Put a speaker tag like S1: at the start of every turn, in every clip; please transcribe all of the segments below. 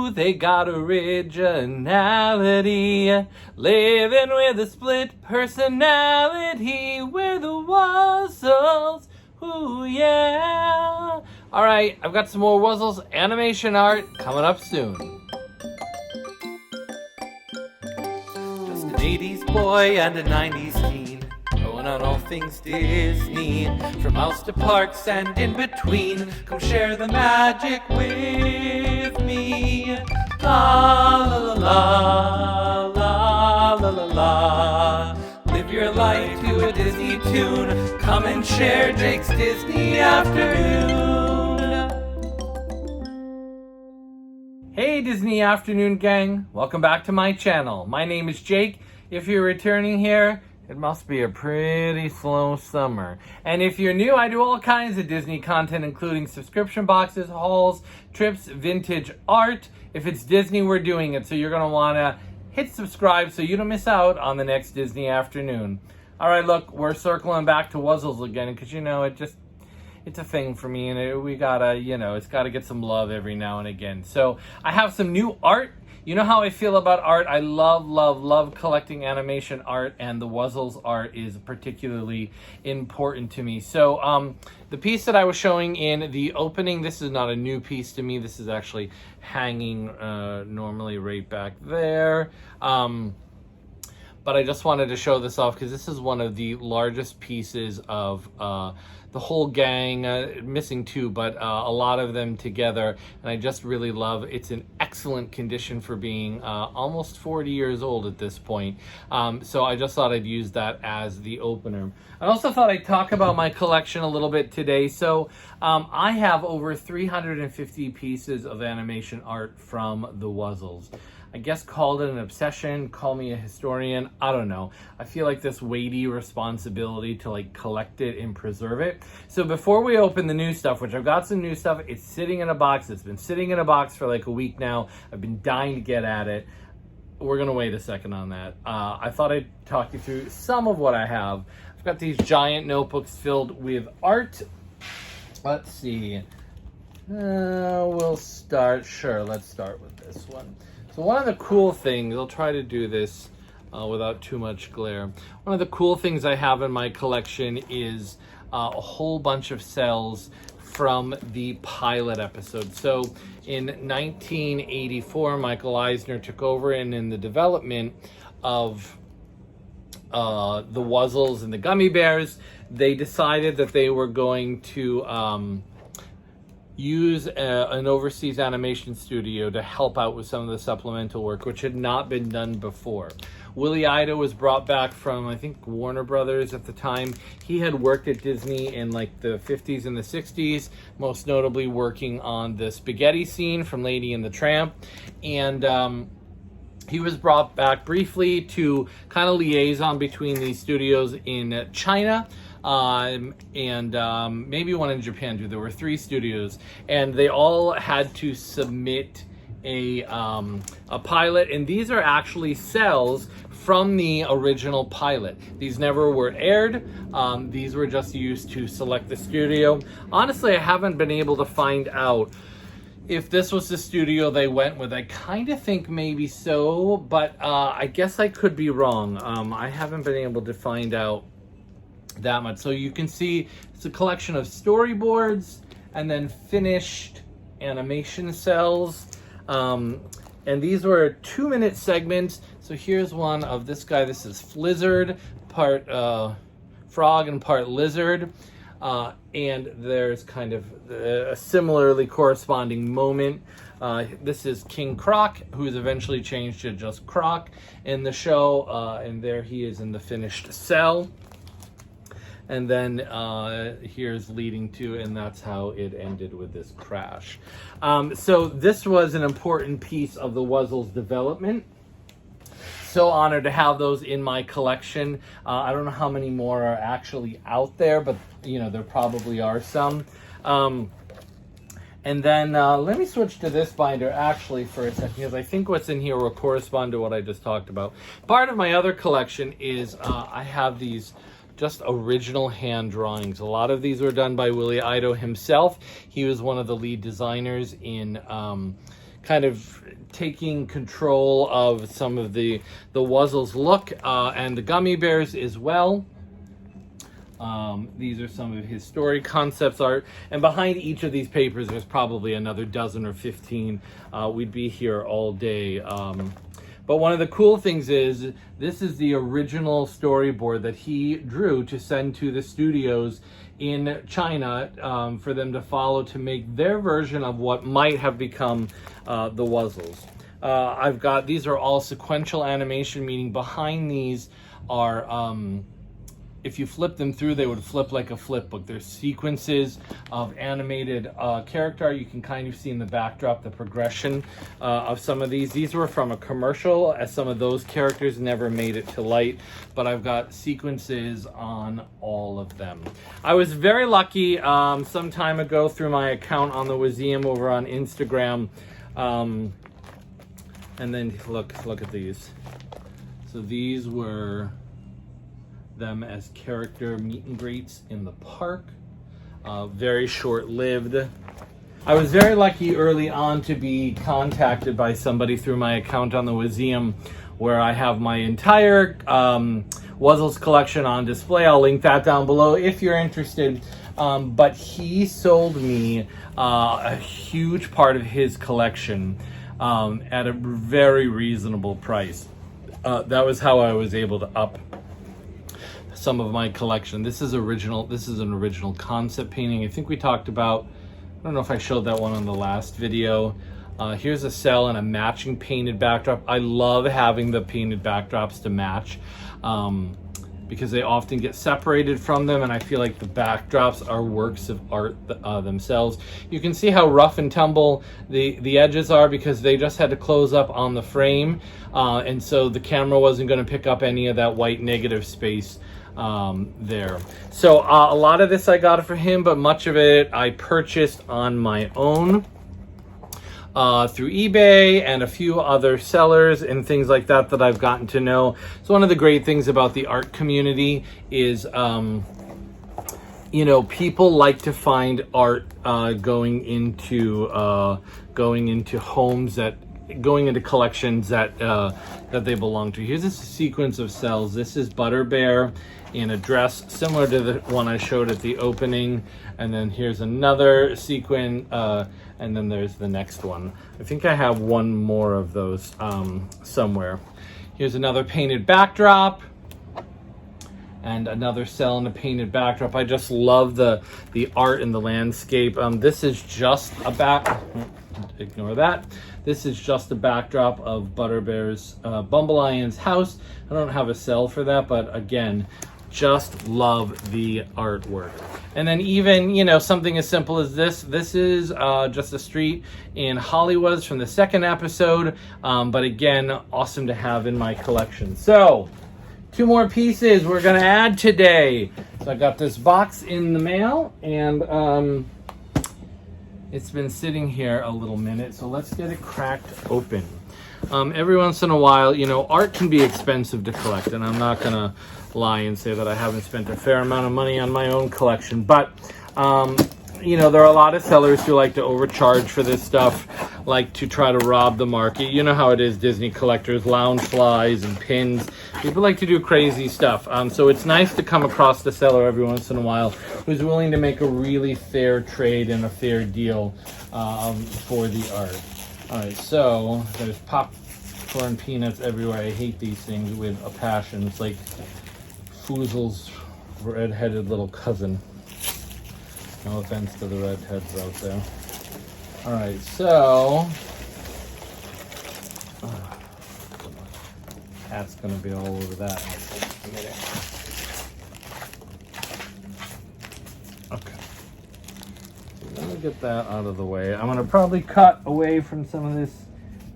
S1: Ooh, they got originality. Living with a split personality. We're the Wuzzles. Ooh, yeah. All right, I've got some more Wuzzles animation art coming up soon. Just an 80s boy and a 90s teen, going on all things Disney, from house to parks and in between. Come share the magic with me. La la la la la la la. Live your life to a Disney tune. Come and share Jake's Disney Afternoon. Hey Disney Afternoon gang, welcome back to my channel. My name is Jake. If you're returning here, it must be a pretty slow summer. And if you're new, I do all kinds of Disney content, including subscription boxes, hauls, trips, vintage art. If it's Disney, we're doing it. So you're gonna wanna hit subscribe so you don't miss out on the next Disney Afternoon. All right, look, we're circling back to Wuzzles again because, you know, it's a thing for me, and we gotta, you know, it's gotta get some love every now and again. So I have some new art. You know how I feel about art. I love collecting animation art, and the Wuzzles art is particularly important to me. So the piece that I was showing in the opening, this is not a new piece to me. This is actually hanging normally right back there. But I just wanted to show this off because this is one of the largest pieces of the whole gang, missing two, but a lot of them together. And I just really love, it's in excellent condition for being almost 40 years old at this point. So I just thought I'd use that as the opener. I also thought I'd talk about my collection a little bit today. So I have over 350 pieces of animation art from the Wuzzles. I guess call it an obsession, call me a historian, I don't know. I feel like this weighty responsibility to like collect it and preserve it. So before we open the new stuff, which I've got some new stuff, it's sitting in a box. It's been sitting in a box for like a week now. I've been dying to get at it. We're gonna wait a second on that. I thought I'd talk you through some of what I have. I've got these giant notebooks filled with art. Let's see. Let's start with this one. So one of the cool things, I'll try to do this without too much glare. One of the cool things I have in my collection is a whole bunch of cells from the pilot episode. So in 1984, Michael Eisner took over, and in the development of the Wuzzles and the Gummy Bears, they decided that they were going to use an overseas animation studio to help out with some of the supplemental work, which had not been done before. Willie Ida was brought back from, I think, Warner Brothers at the time. He had worked at Disney in like the 50s and the 60s, most notably working on the spaghetti scene from Lady and the Tramp. And he was brought back briefly to kind of liaison between these studios in China, and maybe one in Japan too. There were 3 studios, and they all had to submit a pilot, and these are actually cells from the original pilot. These never were aired. These were just used to select the studio. Honestly, I haven't been able to find out if this was the studio they went with. I kind of think maybe so, but I guess I could be wrong. I haven't been able to find out that much. So you can see it's a collection of storyboards and then finished animation cells. And these were 2-minute segments. So here's one of this guy. This is Flizzard, part frog and part lizard. And there's kind of a similarly corresponding moment. This is King Croc, who's eventually changed to just Croc in the show. And there he is in the finished cell. And then here's leading to, and that's how it ended with this crash. So this was an important piece of the Wuzzles development. So honored to have those in my collection. I don't know how many more are actually out there, but you know, there probably are some. And then let me switch to this binder actually for a second, because I think what's in here will correspond to what I just talked about. Part of my other collection is I have these just original hand drawings. A lot of these were done by Willie Ida himself. He was one of the lead designers in kind of taking control of some of the Wuzzles look and the gummy bears as well. These are some of his story concepts art, and behind each of these papers there's probably another dozen or 15. We'd be here all day. But one of the cool things is this is the original storyboard that he drew to send to the studios in China for them to follow to make their version of what might have become the Wuzzles. I've got, these are all sequential animation, meaning behind these are if you flip them through, they would flip like a flip book. There's sequences of animated character. You can kind of see in the backdrop the progression of some of these. These were from a commercial, as some of those characters never made it to light, but I've got sequences on all of them. I was very lucky some time ago through my account on the Museum over on Instagram. And then look at these. So these were them as character meet and greets in the park. Very short-lived. I was very lucky early on to be contacted by somebody through my account on the Museum, where I have my entire Wuzzles collection on display. I'll link that down below if you're interested. But he sold me a huge part of his collection at a very reasonable price. That was how I was able to up some of my collection. This is original. This is an original concept painting. I think we talked about, I don't know if I showed that one on the last video. Here's a cell and a matching painted backdrop. I love having the painted backdrops to match because they often get separated from them, and I feel like the backdrops are works of art themselves. You can see how rough and tumble the edges are because they just had to close up on the frame, and so the camera wasn't going to pick up any of that white negative space there. So a lot of this I got for him, but much of it I purchased on my own through eBay and a few other sellers and things like that that I've gotten to know. So one of the great things about the art community is you know, people like to find art going into homes, that going into collections that that they belong to. Here's a sequence of cells. This is Butter Bear in a dress similar to the one I showed at the opening, and then here's another sequin, and then there's the next one. I think I have one more of those somewhere. Here's another painted backdrop and another cell in a painted backdrop. I just love the art and the landscape. This is just a ignore that. This is just a backdrop of Butter Bear's Bumble Lion's house. I don't have a cell for that, but again, just love the artwork. And then even, you know, something as simple as this. This is just a street in Hollywood from the second episode, but again, awesome to have in my collection. So, 2 more pieces we're gonna add today. So I got this box in the mail, and it's been sitting here a little minute, so let's get it cracked open. Every once in a while, you know, art can be expensive to collect, and I'm not gonna lie and say that I haven't spent a fair amount of money on my own collection, but you know, there are a lot of sellers who like to overcharge for this stuff, like to try to rob the market. You know how it is, Disney collectors, lounge flies and pins. People like to do crazy stuff. So it's nice to come across the seller every once in a while who's willing to make a really fair trade and a fair deal for the art. All right, so there's popcorn peanuts everywhere. I hate these things with a passion. It's like Wuzzles' red-headed little cousin. No offense to the redheads out there. All right, so cat's gonna be all over that in a minute. Okay, so let me get that out of the way. I'm gonna probably cut away from some of this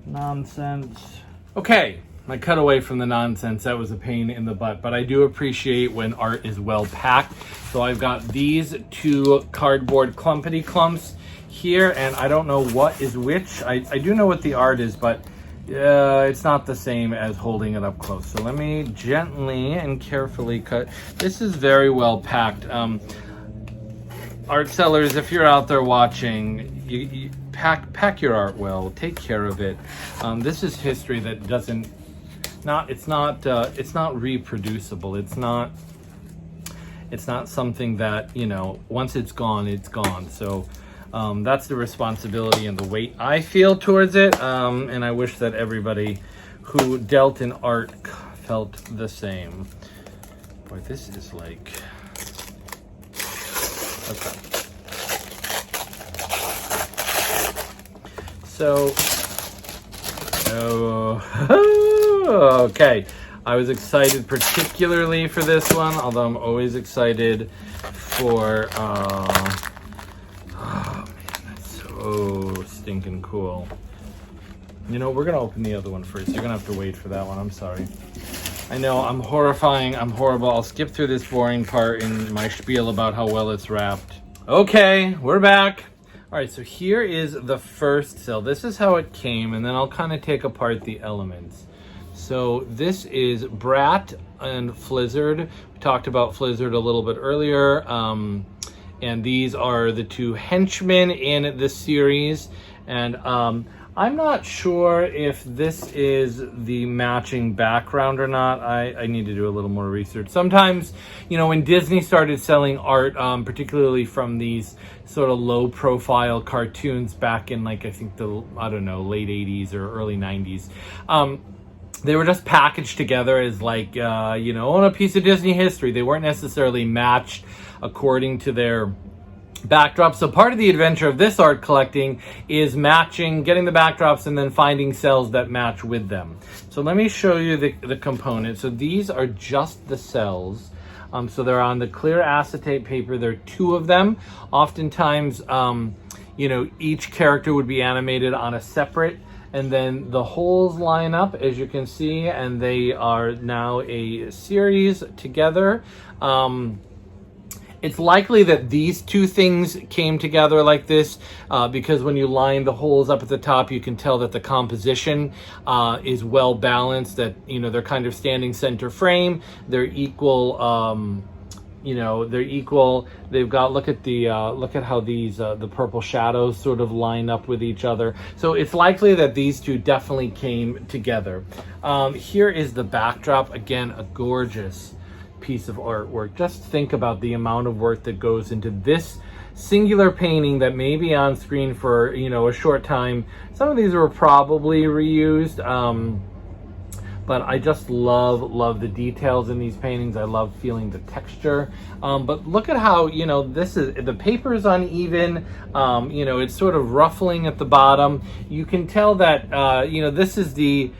S1: nonsense. Okay, I cut away from the nonsense. That was a pain in the butt, but I do appreciate when art is well packed. So I've got these 2 cardboard clumpity clumps here, and I don't know what is which. I do know what the art is, but it's not the same as holding it up close. So let me gently and carefully cut. This is very well packed. Art sellers, if you're out there watching, pack your art well, take care of it. This is history that doesn't, it's not reproducible. It's not something that, you know, once it's gone, it's gone. So that's the responsibility and the weight I feel towards it. And I wish that everybody who dealt in art felt the same. Boy, this is like, okay. So, okay. I was excited particularly for this one, although I'm always excited for, oh man, that's so stinking cool. You know, we're gonna open the other one first. You're gonna have to wait for that one, I'm sorry. I know, I'm horrifying, I'm horrible. I'll skip through this boring part in my spiel about how well it's wrapped. Okay, we're back. All right, so here is the first cell. This is how it came, and then I'll kind of take apart the elements. So this is Brat and Flizzard. We talked about Flizzard a little bit earlier. And these are the two henchmen in this series. And I'm not sure if this is the matching background or not. I need to do a little more research. Sometimes, you know, when Disney started selling art, particularly from these sort of low profile cartoons back in like, I think the, I don't know, late 80s or early 90s, they were just packaged together as like, you know, on a piece of Disney history. They weren't necessarily matched according to their backdrops. So part of the adventure of this art collecting is matching, getting the backdrops and then finding cells that match with them. So let me show you the components. So these are just the cells. So they're on the clear acetate paper. There are two of them. Oftentimes, you know, each character would be animated on a separate, and then the holes line up, as you can see, and they are now a series together. It's likely that these two things came together like this because when you line the holes up at the top, you can tell that the composition is well balanced, that, you know, they're kind of standing center frame. They're equal, you know, they're equal. They've got, look at how these, the purple shadows sort of line up with each other. So it's likely that these two definitely came together. Here is the backdrop. Again, a gorgeous piece of artwork. Just think about the amount of work that goes into this singular painting that may be on screen for, you know, a short time. Some of these were probably reused, but I just love the details in these paintings. I love feeling the texture. But look at how, you know, this is, the paper is uneven. You know, it's sort of ruffling at the bottom. You can tell that, you know, this is the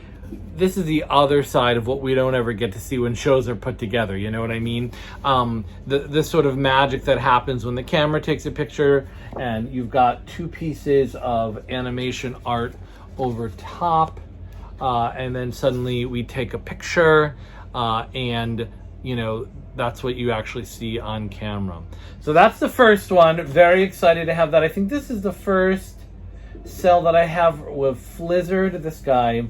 S1: other side of what we don't ever get to see when shows are put together. You know what I mean? The sort of magic that happens when the camera takes a picture and you've got two pieces of animation art over top, and then suddenly we take a picture, and, you know, that's what you actually see on camera. So that's the first one. Very excited to have that. I think this is the first cell that I have with Flizzard, this guy.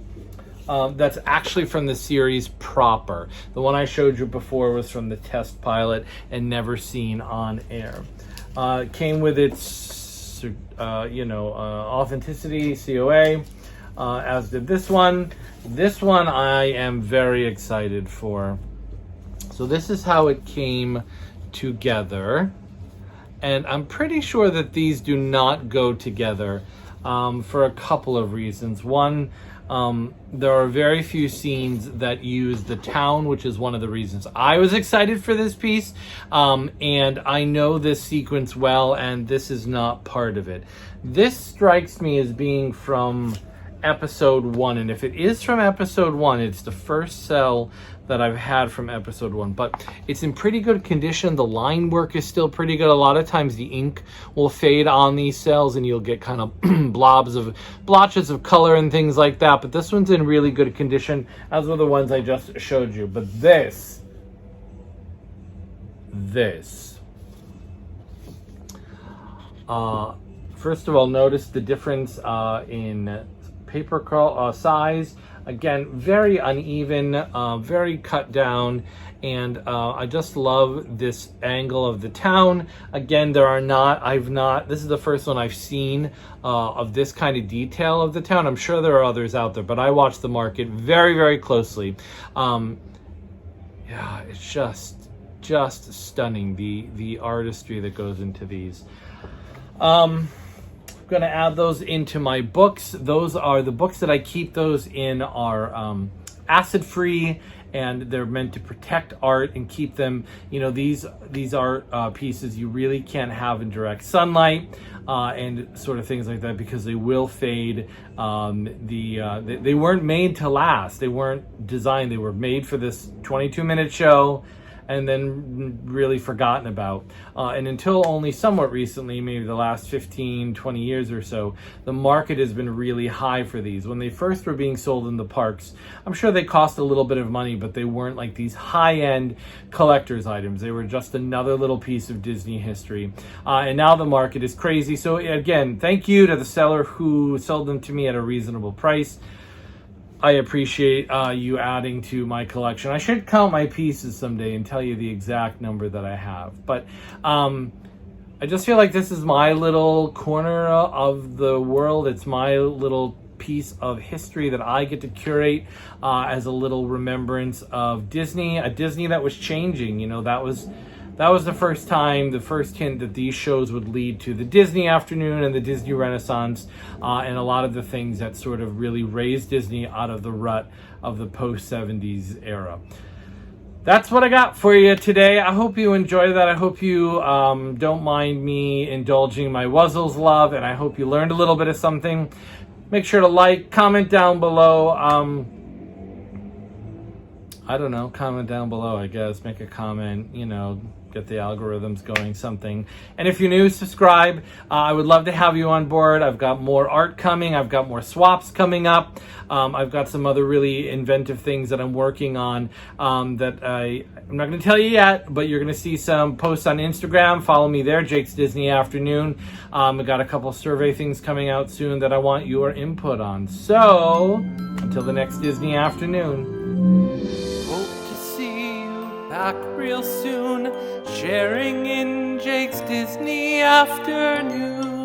S1: That's actually from the series proper. The one I showed you before was from the test pilot and never seen on air. Came with its, you know, authenticity, COA, as did this one. This one I am very excited for. So this is how it came together. And I'm pretty sure that these do not go together for a couple of reasons. One, there are very few scenes that use the town, which is one of the reasons I was excited for this piece. And I know this sequence well, and this is not part of it. This strikes me as being from episode 1, and if it is from episode 1, it's the first cell that I've had from episode 1, but it's in pretty good condition. The line work is still pretty good. A lot of times the ink will fade on these cells and you'll get kind of blotches of color and things like that, but this one's in really good condition, as were the ones I just showed you. But this first of all, notice the difference in paper size. Again, very uneven, very cut down, and I just love this angle of the town. Again, this is the first one I've seen of this kind of detail of the town. I'm sure there are others out there, but I watch the market very, very closely. Yeah, it's just stunning, the artistry that goes into these. I'm gonna add those into my books. Those are the books that I keep. Those in are acid free, and they're meant to protect art and keep them, you know, these art pieces you really can't have in direct sunlight and sort of things like that, because they will fade. They weren't made to last. They weren't designed. They were made for this 22-minute show and then really forgotten about. And until only somewhat recently, maybe the last 15, 20 years or so, the market has been really high for these. When they first were being sold in the parks, I'm sure they cost a little bit of money, but they weren't like these high-end collector's items. They were just another little piece of Disney history. And now the market is crazy. So again, thank you to the seller who sold them to me at a reasonable price. I appreciate you adding to my collection. I should count my pieces someday and tell you the exact number that I have. But I just feel like this is my little corner of the world. It's my little piece of history that I get to curate as a little remembrance of Disney, a Disney that was changing. You know, that was the first time, the first hint that these shows would lead to the Disney afternoon and the Disney Renaissance, and a lot of the things that sort of really raised Disney out of the rut of the post-70s era. That's what I got for you today. I hope you enjoyed that. I hope you don't mind me indulging my Wuzzles love, and I hope you learned a little bit of something. Make sure to like, comment down below. I don't know, comment down below, I guess. Make a comment, you know, get the algorithms going, something. And if you're new, subscribe. I would love to have you on board. I've got more art coming. I've got more swaps coming up. I've got some other really inventive things that I'm working on that I'm not going to tell you yet, but you're going to see some posts on Instagram. Follow me there, Jake's Disney Afternoon. I've got a couple survey things coming out soon that I want your input on. So, until the next Disney Afternoon. Back real soon, sharing in Jake's Disney Afternoon.